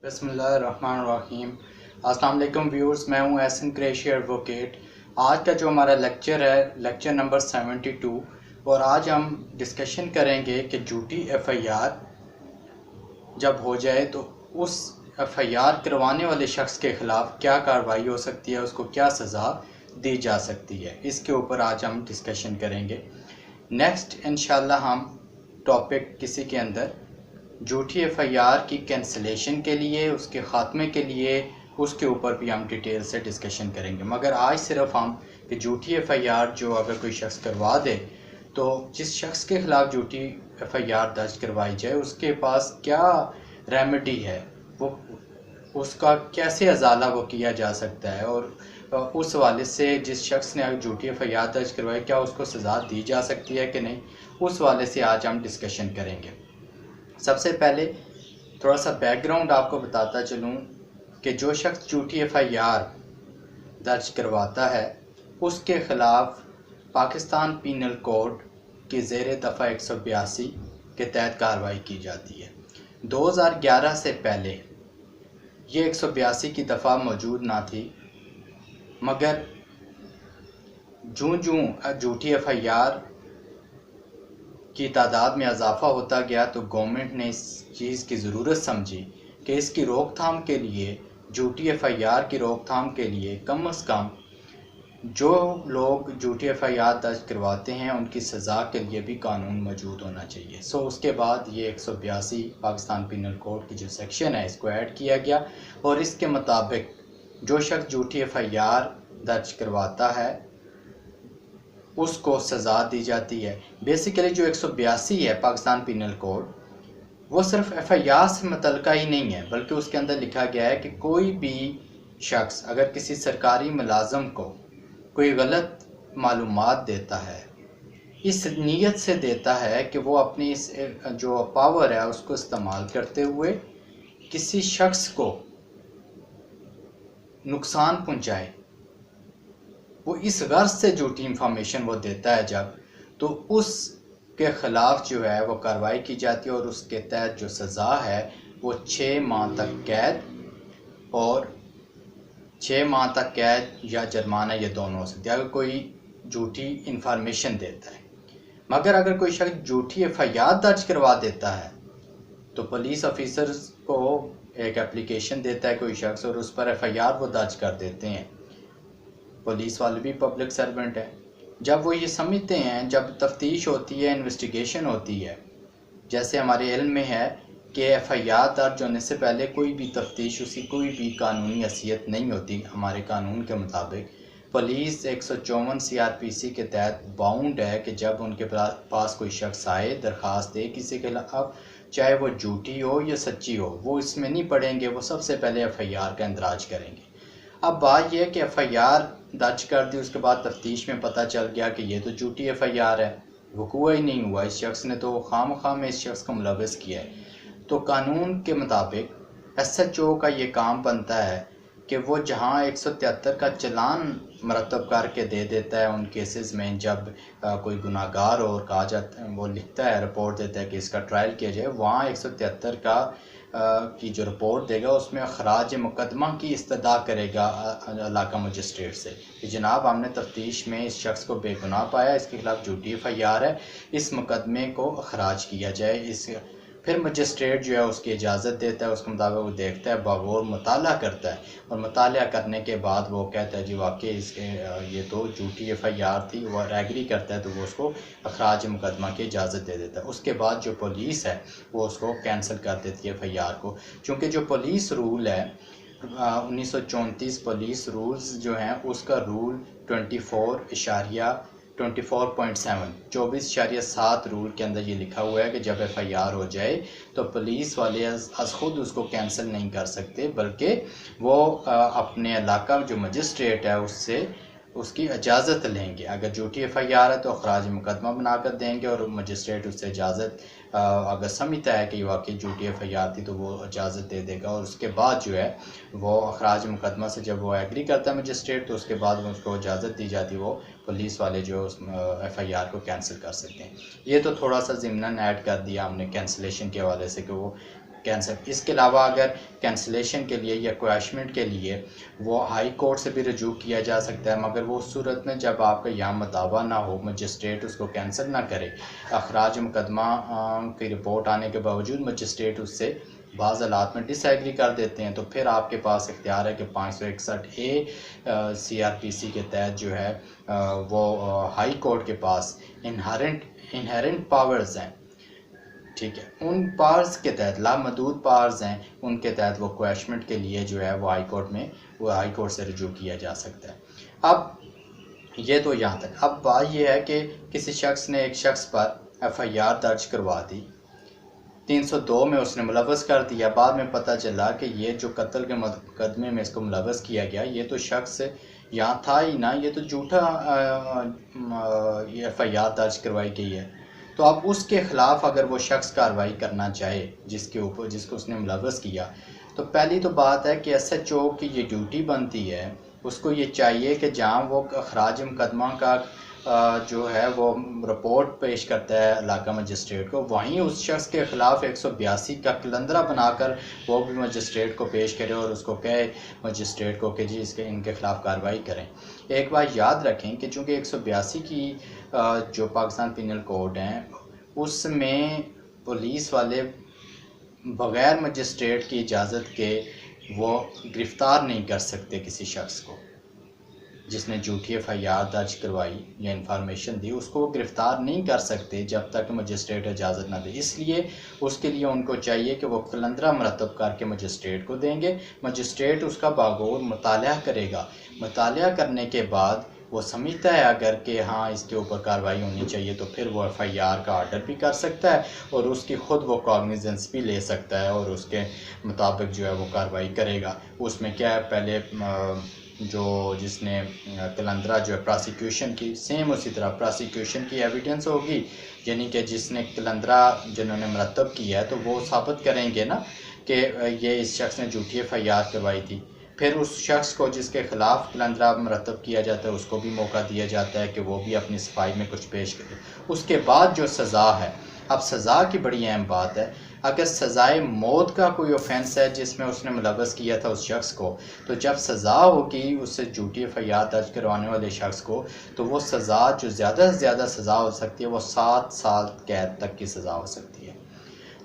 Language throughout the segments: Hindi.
बिस्मिल्लाहिर्रहमानिर्रहीम। अस्सलाम वालेकुम व्यूअर्स, मैं हूं एहसन कुरैशी एडवोकेट। आज का जो हमारा लेक्चर है लेक्चर नंबर 72 और आज हम डिस्कशन करेंगे कि झूठी एफआईआर जब हो जाए तो उस एफआईआर करवाने वाले शख्स के ख़िलाफ़ क्या कार्रवाई हो सकती है, उसको क्या सज़ा दी जा सकती है। इसके ऊपर आज हम डिस्कशन करेंगे। नेक्स्ट इंशाल्लाह हम टॉपिक किसी के अंदर झूठी एफआईआर की कैंसिलेशन के लिए, उसके ख़ात्मे के लिए, उसके ऊपर भी हम डिटेल से डिस्कशन करेंगे। मगर आज सिर्फ हम कि झूठी एफआईआर जो अगर कोई शख्स करवा दे तो जिस शख्स के ख़िलाफ़ झूठी एफआईआर दर्ज करवाई जाए उसके पास क्या रेमेडी है, वो उसका कैसे अजाला वो किया जा सकता है और उस हवाले से जिस शख्स ने झूठी एफआईआर दर्ज करवाई क्या उसको सज़ा दी जा सकती है कि नहीं, उस हवाले से आज हम डिस्कशन करेंगे। सबसे पहले थोड़ा सा बैकग्राउंड आपको बताता चलूँ कि जो शख्स झूठी एफआईआर दर्ज करवाता है उसके ख़िलाफ़ पाकिस्तान पीनल कोड के ज़ेर दफ़ा 182 के तहत कार्रवाई की जाती है। 2011 से पहले ये 182 की दफ़ा मौजूद ना थी, मगर जूँ जूँ झूठी एफआईआर की तादाद में इजाफ़ा होता गया तो गवर्नमेंट ने इस चीज़ की ज़रूरत समझी कि इसकी रोकथाम के लिए, झूठी एफआईआर की रोकथाम के लिए कम से कम जो लोग झूठी एफआईआर दर्ज करवाते हैं उनकी सज़ा के लिए भी कानून मौजूद होना चाहिए। उसके बाद ये 182 पाकिस्तान पीनल कोड की जो सेक्शन है इसको ऐड किया गया और इसके मुताबिक जो शख्स झूठी एफआईआर दर्ज करवाता है उसको सज़ा दी जाती है। बेसिकली जो 182 है पाकिस्तान पीनल कोड, वो सिर्फ एफआईआर से मुतल्लिक़ ही नहीं है, बल्कि उसके अंदर लिखा गया है कि कोई भी शख्स अगर किसी सरकारी मुलाज़म को कोई गलत मालूमात देता है, इस नीयत से देता है कि वो अपनी इस जो पावर है उसको इस्तेमाल करते हुए किसी शख्स को नुकसान पहुंचाए, वो इस गर्ज से झूठी इंफॉर्मेशन वो देता है जब, तो उसके ख़िलाफ़ जो है वो कार्रवाई की जाती है और उसके तहत जो सज़ा है वो 6 माह तक कैद और 6 माह तक कैद या जुर्माना, ये दोनों हो सकते हैं अगर कोई झूठी इंफॉर्मेशन देता है। मगर अगर कोई शख्स झूठी एफआईआर दर्ज करवा देता है तो पुलिस ऑफिसर्स को एक एप्लीकेशन देता है कोई शख्स और उस पर एफआईआर वो दर्ज कर देते हैं। पुलिस वाले भी पब्लिक सर्वेंट है। जब वो ये समझते हैं, जब तफ्तीश होती है, इन्वेस्टिगेशन होती है, जैसे हमारे इल्म में है कि एफआईआर दर्ज होने से पहले कोई भी तफ्तीश, उसकी कोई भी कानूनी हैसियत नहीं होती। हमारे कानून के मुताबिक पुलिस 154 सीआरपीसी के तहत बाउंड है कि जब उनके पास कोई शख्स आए, दरख्वास्त दे किसी के खिलाफ, चाहे वो झूठी हो या सच्ची हो, वो इसमें नहीं पढ़ेंगे, वो सबसे पहले एफआईआर का इंदराज करेंगे। अब बात यह है कि एफआईआर दर्ज कर दी, उसके बाद तफ्तीश में पता चल गया कि ये तो झूठी एफआईआर है, वकूआ ही नहीं हुआ, इस शख्स ने तो खामखा में इस शख्स को मुलव्वस किया है। तो कानून के मुताबिक एसएचओ का ये काम बनता है कि वो जहाँ 173 का चलान मरतब करके दे देता है उन केसेस में जब कोई गुनाहगार और कहा जाता है, वो लिखता है, रिपोर्ट देता है कि इसका ट्रायल किया जाए, वहाँ 173 का की जो रिपोर्ट देगा उसमें अखराज मुकदमा की इस्तदा करेगा इलाका मजिस्ट्रेट से कि जनाब हमने तफ्तीश में इस शख्स को बेगुनाह पाया, इसके खिलाफ झूठी एफआईआर है, इस मुकदमे को अखराज किया जाए। इस फिर मजिस्ट्रेट जो है उसकी इजाज़त देता है, उसके मुताबिक वो देखता है, बगौर मुताला करता है और मुताला करने के बाद वो कहता है जी वाकई इसके ये तो झूठी एफआईआर थी, वो एग्री करता है तो वो उसको अखराज मुकदमा की इजाज़त दे देता है। उसके बाद जो पुलिस है वो उसको कैंसिल कर देती है एफआईआर को, चूँकि जो पुलिस रूल है 1934 पुलिस रूल्स जो हैं उसका रूल 24.7 रूल के अंदर ये लिखा हुआ है कि जब एफआईआर हो जाए तो पुलिस वाले अज खुद उसको कैंसिल नहीं कर सकते, बल्कि वो अपने इलाका जो मजिस्ट्रेट है उससे उसकी इजाज़त लेंगे। अगर झूठी एफआईआर है तो अखराज मुकदमा बनाकर देंगे और मजिस्ट्रेट उससे इजाज़त अगर समझता है कि वाकई झूठी एफआईआर थी तो वो इजाज़त दे देगा और उसके बाद जो है वो अखराज मुकदमा से जब वो एग्री करता है मजिस्ट्रेट तो उसके बाद उसको इजाज़त दी जाती है, वो पुलिस वाले जो एफआईआर को कैंसिल कर सकते हैं। ये तो थोड़ा सा ज़िम्नन ऐड कर दिया हमने कैंसिलेशन के हवाले से कि वो कैंसिल। इसके अलावा अगर कैंसिलेशन के लिए या क्वैशमेंट के लिए वो हाई कोर्ट से भी रजू किया जा सकता है, मगर वो उस सूरत में जब आपका यहाँ मदावा ना हो, मजिस्ट्रेट उसको कैंसिल ना करे, अखराज मुकदमा की रिपोर्ट आने के बावजूद मजिस्ट्रेट उससे बाज़ हालात में डिसएग्री कर देते हैं, तो फिर आपके पास इख्तियार है कि 561A CRPC के तहत जो है वो हाई कोर्ट के पास इनहेरेंट पावर्स हैं, ठीक है। उन पावर्स के तहत लामहदूद पावर्स हैं, उनके तहत वो क्वैशमेंट के लिए जो है वो हाई कोर्ट से रजू किया जा सकता है। अब ये तो यहाँ तक। अब बात ये है कि किसी शख्स ने एक शख्स पर FIR दर्ज करवा दी, 302 में उसने मुलव्वस कर दिया, बाद में पता चला कि ये जो कत्ल के मुकदमे में इसको मुलव्वस किया गया, ये तो शख्स यहाँ था ही ना, ये तो झूठा FIR दर्ज करवाई गई है। तो अब उसके ख़िलाफ़ अगर वो शख्स कार्रवाई करना चाहे जिसको उसने मुलव्वस किया, तो पहली तो बात है कि SHO की ये ड्यूटी बनती है, उसको ये चाहिए कि जहाँ वो अखराज मुकदमा का जो है वो रिपोर्ट पेश करता है इलाका मजिस्ट्रेट को, वहीं उस शख्स के ख़िलाफ़ 182 का कलंदरा बनाकर वो भी मजिस्ट्रेट को पेश करे और उसको कहे मजिस्ट्रेट को कि जी इनके ख़िलाफ़ कार्रवाई करें। एक बात याद रखें कि चूँकि 182 की जो पाकिस्तान पिनल कोड हैं उसमें पुलिस वाले बग़ैर मजिस्ट्रेट की इजाज़त के वो गिरफ़्तार नहीं कर सकते किसी शख्स को जिसने झूठी FIR दर्ज करवाई या इंफॉर्मेशन दी, उसको वो गिरफ़्तार नहीं कर सकते जब तक मजिस्ट्रेट इजाज़त ना दे। इसलिए उसके लिए उनको चाहिए कि वो कलंदरा मरतब करके मजिस्ट्रेट को देंगे, मजिस्ट्रेट उसका बागौर मुताला करेगा, मुताला करने के बाद वो समझता है अगर कि हाँ इसके ऊपर कार्रवाई होनी चाहिए, तो फिर वो FIR का आर्डर भी कर सकता है और उसकी ख़ुद वो कॉग्निजेंस भी ले सकता है और उसके मुताबिक जो है वो कार्रवाई करेगा। उसमें क्या है, पहले जो जिसने कलंदरा जो है प्रोसिक्यूशन की, सेम उसी तरह प्रोसिक्यूशन की एविडेंस होगी, यानी कि जिसने कलंदरा जिन्होंने मरतब किया है तो वो साबित करेंगे ना कि ये इस शख्स ने झूठी FIR करवाई थी। फिर उस शख्स को जिसके ख़िलाफ़ कलंदरा मरतब किया जाता है उसको भी मौका दिया जाता है कि वो भी अपनी सफाई में कुछ पेश करे। उसके बाद जो सज़ा है, अब सज़ा की बड़ी अहम बात है, अगर सज़ाए मौत का कोई ऑफेंस है जिसमें उसने मुलव्वस किया था उस शख्स को, तो जब सज़ा होगी उससे झूठी FIR दर्ज करवाने वाले शख्स को, तो वो सज़ा जो ज़्यादा से ज़्यादा सज़ा हो सकती है वो 7 साल कैद तक की सज़ा हो सकती है।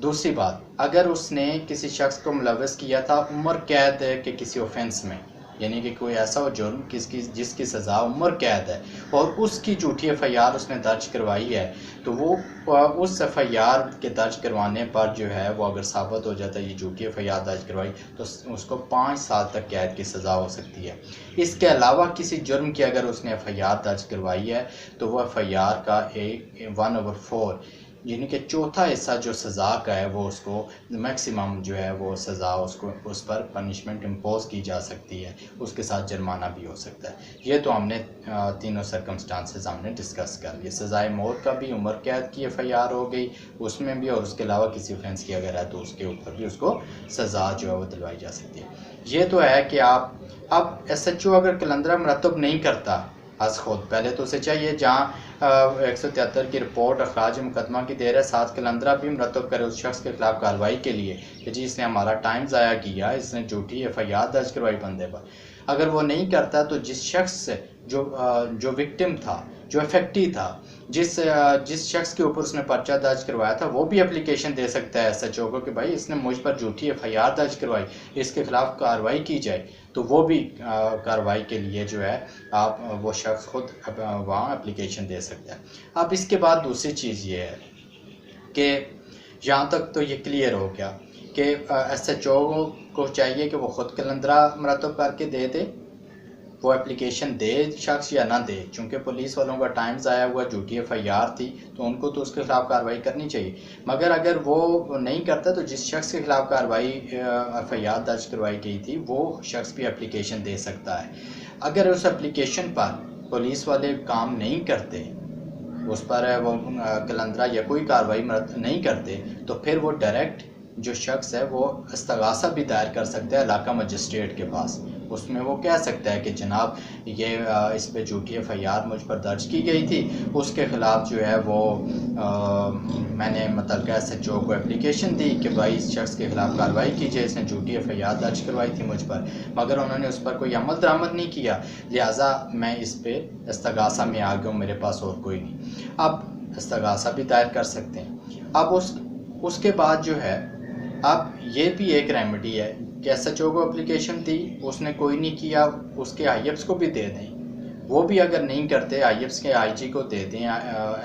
दूसरी बात, अगर उसने किसी शख्स को मुलव्वस किया था उम्र कैद के किसी ऑफेंस में, यानी कि कोई ऐसा हो जुर्म जिसकी सज़ा उम्र कैद है और उसकी झूठी FIR उसने दर्ज करवाई है, तो वो उस FIR के दर्ज करवाने पर जो है वो अगर साबित हो जाता है ये झूठी FIR दर्ज करवाई, तो उसको 5 साल तक कैद की सज़ा हो सकती है। इसके अलावा किसी जुर्म की अगर उसने FIR दर्ज करवाई है तो वो FIR का 1/4 यानी कि चौथा हिस्सा जो सज़ा का है वो उसको मैक्सिमम जो है वो सज़ा उसको उस पर पनिशमेंट इम्पोज की जा सकती है, उसके साथ जुर्माना भी हो सकता है। ये तो हमने तीनों सर्कमस्टांसेस हमने डिस्कस कर लिए। सज़ाए मौत का भी उम्र कैद की FIR हो गई उसमें भी, और उसके अलावा किसी ऑफेंस की अगर है तो उसके ऊपर भी उसको सज़ा जो है वो दिलवाई जा सकती है। ये तो है कि आप अब SHO अगर कलंदरा मरतब नहीं करता आज खुद, पहले तो उसे चाहिए जहाँ 173 की रिपोर्ट अखराज मुकदमा की देर है, साथ कलंदरा भी मरतब करे उस शख्स के खिलाफ कार्रवाई के लिए कि जी इसने हमारा टाइम ज़ाया किया, इसने झूठी FIR दर्ज करवाई बंदे पर। अगर वो नहीं करता तो जिस शख्स से जो विक्टिम था, जो इफेक्टी था, जिस शख्स के ऊपर उसने पर्चा दर्ज करवाया था, वो भी एप्लीकेशन दे सकता है SHO को कि भाई इसने मुझ पर झूठी FIR दर्ज करवाई, इसके खिलाफ कार्रवाई की जाए, तो वो भी कार्रवाई के लिए जो है आप वो शख्स खुद वहाँ एप्लीकेशन दे सकता है। अब इसके बाद दूसरी चीज़ ये है कि यहाँ तक तो ये क्लियर हो गया कि SHO को चाहिए कि वो ख़ुद कलंदरा मरतब करके दे वो एप्लीकेशन दे शख्स या ना दे, चूँकि पुलिस वालों का टाइम ज़ाया हुआ, झूठी FIR थी तो उनको तो उसके खिलाफ कार्रवाई करनी चाहिए। मगर अगर वो नहीं करता तो जिस शख्स के खिलाफ कार्रवाई FIR दर्ज करवाई गई थी वो शख्स भी एप्लीकेशन दे सकता है। अगर उस एप्लीकेशन पर पुलिस वाले काम नहीं करते, उस पर वो कलंदरा या कोई कार्रवाई नहीं करते, तो फिर वो डायरेक्ट जो शख्स है वो इस्तगासा भी दायर कर सकता है इलाका मजिस्ट्रेट के पास। उसमें वो कह सकता है कि जनाब ये इस पे झूठी एफआईआर मुझ पर दर्ज की गई थी, उसके ख़िलाफ़ जो है वो मैंने मतलब SHO को एप्लीकेशन दी कि भाई इस शख्स के ख़िलाफ़ कार्रवाई कीजिए, इसने झूठी एफआईआर दर्ज करवाई थी मुझ पर, मगर उन्होंने उस पर कोई अमल दरामद नहीं किया, लिहाजा मैं इस पर इस्तगासा में आ गया हूँ, मेरे पास और कोई नहीं। अब इस्तगासा भी दायर कर सकते हैं। अब उसके बाद जो है, अब ये भी एक रेमेडी है कि SHO को एप्लीकेशन दी, उसने कोई नहीं किया, उसके IFs को भी दे दें, वो भी अगर नहीं करते IFs के IG को दे दें,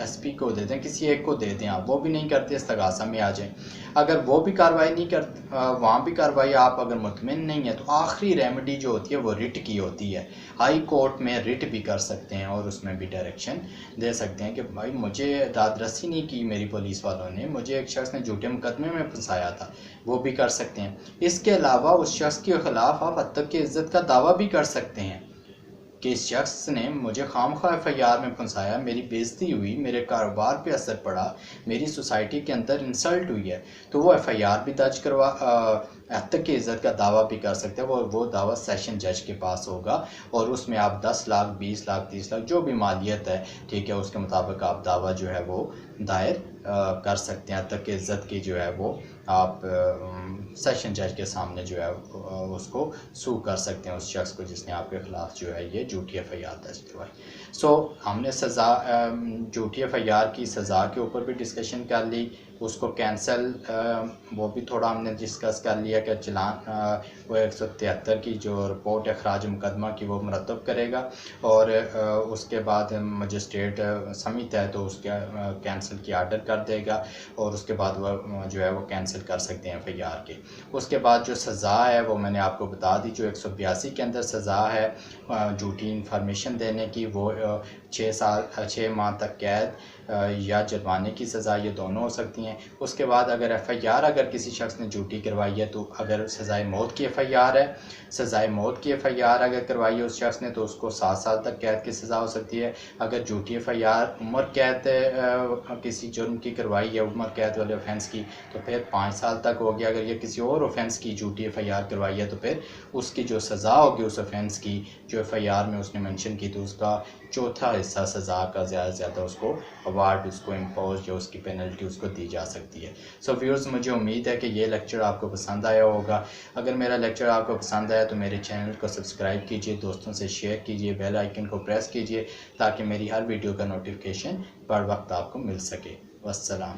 SP को दे दें, किसी एक को दे दें, आप वो भी नहीं करते इस्तगासा में आ जाएं। अगर वो भी कार्रवाई नहीं कर वहाँ भी कार्रवाई आप अगर मुतमिन नहीं है तो आखिरी रेमेडी जो होती है वो रिट की होती है। हाई कोर्ट में रिट भी कर सकते हैं और उसमें भी डायरेक्शन दे सकते हैं कि भाई मुझे दादरसी नहीं की मेरी पुलिस वालों ने, मुझे एक शख्स ने झूठे मुकदमे में फंसाया था, वो भी कर सकते हैं। इसके अलावा उस शख्स के ख़िलाफ़ आप हद तक की इज़्ज़त का दावा भी कर सकते हैं कि इस शख्स ने मुझे खामखा एफआईआर में फंसाया, मेरी बेइज्जती हुई, मेरे कारोबार पे असर पड़ा, मेरी सोसाइटी के अंदर इंसल्ट हुई है, तो वो एफआईआर भी दर्ज करवा हद तक की इज़्ज़त का दावा भी कर सकते हैं। वो दावा सेशन जज के पास होगा और उसमें आप 10 लाख 20 लाख 30 लाख जो भी मालियत है, ठीक है, उसके मुताबिक आप दावा जो है वो दायर कर सकते हैं। हद तक की इज़्ज़त की जो है वो आप सेशन जज के सामने जो है उसको सू कर सकते हैं उस शख्स को जिसने आपके ख़िलाफ़ जो है ये झूठी एफआईआर दर्ज करवाई। सो हमने झूठी एफआईआर की सज़ा के ऊपर भी डिस्कशन कर ली, उसको कैंसल वो भी थोड़ा हमने डिस्कस कर लिया कि चलान वो 173 की जो रिपोर्ट है ख़राज मुकदमा की वो मुरतब करेगा और उसके बाद मजिस्ट्रेट समित है तो उसके कैंसिल की आर्डर कर देगा और उसके बाद वह जो है वो कैंसिल कर सकते हैं एफआईआर के। उसके बाद जो सज़ा है वो मैंने आपको बता दी, जो 182 के अंदर सज़ा है झूठी इंफॉर्मेशन देने की, वो 6 माह तक कैद या जुर्माने की सज़ा, ये दोनों हो सकती हैं। उसके बाद अगर एफआईआर अगर किसी शख्स ने झूठी करवाई है तो अगर सज़ाए मौत की एफआईआर है, सज़ाए मौत की एफआईआर अगर करवाई है उस शख्स ने तो उसको 7 साल तक कैद की सज़ा हो सकती है। अगर झूठी एफआईआर उम्र कैद किसी जुर्म की करवाई है, उम्र कैद वाले ऑफेंस की, तो फिर 5 साल तक हो गया। अगर ये किसी और ऑफेंस की झूठी एफआईआर करवाई है तो फिर उसकी जो सज़ा होगी उस ऑफेंस की जो एफआईआर में उसने मेंशन की तो उसका चौथा हिस्सा सज़ा का ज़्यादा से ज़्यादा उसको अवार्ड उसको इम्पोज या उसकी पेनल्टी उसको दी जा सकती है। सो व्यूअर्स, मुझे उम्मीद है कि ये लेक्चर आपको पसंद आया होगा। अगर मेरा लेक्चर आपको पसंद आया तो मेरे चैनल को सब्सक्राइब कीजिए, दोस्तों से शेयर कीजिए, बेल आइकन को प्रेस कीजिए ताकि मेरी हर वीडियो का नोटिफिकेशन बर वक्त आपको मिल सके। वस्सलाम।